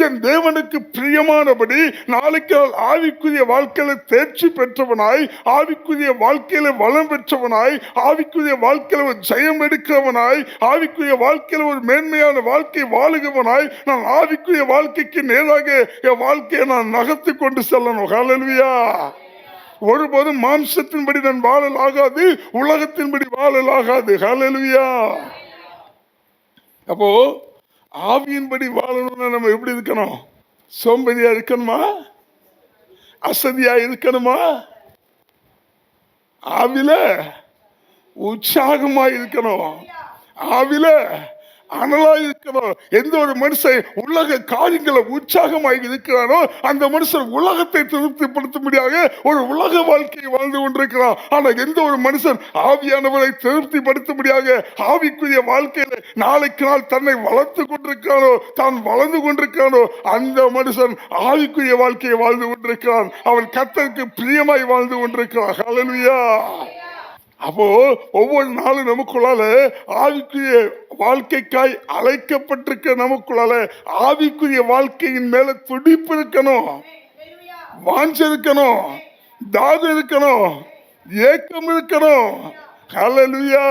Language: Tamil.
என் தேவனுக்கு பிரியமானபடி நாளைக்கு நாள் ஆவிக்குரிய வாழ்க்கையில தேர்ச்சி பெற்றவனாய், ஆவிக்குரிய வாழ்க்கையில வளம் பெற்றவனாய், ஆவிக்குரிய வாழ்க்கையில ஒரு ஜெயம் எடுக்கிறவனாய், ஆவிக்குரிய வாழ்க்கையில ஒரு மேன்மையான வாழ்க்கை வாழுகிறவனாய், நான் ஆவிக்குரிய வாழ்க்கைக்கு நேராக என் வாழ்க்கையை நான் நகர்த்தி கொண்டு செல்லணும். ஹல்லேலூயா. ஒருபோதும் மாம்சத்தின்படி நான் வாழல் ஆகாது, உலகத்தின்படி வாழல் ஆகாது. ஹல்லேலூயா. அப்போ ஆவியின்படி வாழணும்னா நம்ம எப்படி இருக்கணும்? சோம்பேறியா இருக்கணுமா? அசதியா இருக்கணுமா? ஆவில உற்சாகமா இருக்கணும். ஆவில அனலா இருக்கணும். எந்த ஒரு மனுஷன் உலக காரியங்களை உற்சாகமாக இருக்கிறானோ அந்த மனுஷன் உலகத்தை திருப்திப்படுத்தும்படியாக ஒரு உலக வாழ்க்கையை வாழ்ந்து கொண்டிருக்கிறான். ஆனா எந்த ஒரு மனுஷன் ஆவியானவரை திருப்திப்படுத்தும்படியாக ஆவிக்குரிய வாழ்க்கையில நாளைக்கு நாள் தன்னை வளர்த்து கொண்டிருக்கானோ, தான் வளர்ந்து கொண்டிருக்கானோ, அந்த மனுஷன் ஆவிக்குரிய வாழ்க்கையை வாழ்ந்து கொண்டிருக்கிறான். அவன் கர்த்தருக்கு பிரியமாய் வாழ்ந்து கொண்டிருக்கிறான். ஹல்லேலூயா. அப்போ ஒவ்வொரு நாளும் நமக்குள்ளால ஆவிக்குரிய வாழ்க்கைக்காய் அழைக்கப்பட்டிருக்க நமக்குள்ளால ஆவிக்குரிய வாழ்க்கையின் மேல துடிப்பு இருக்கணும், வாஞ்சை இருக்கணும், தாகம் இருக்கணும், ஏக்கம் இருக்கணும். ஹல்லேலூயா.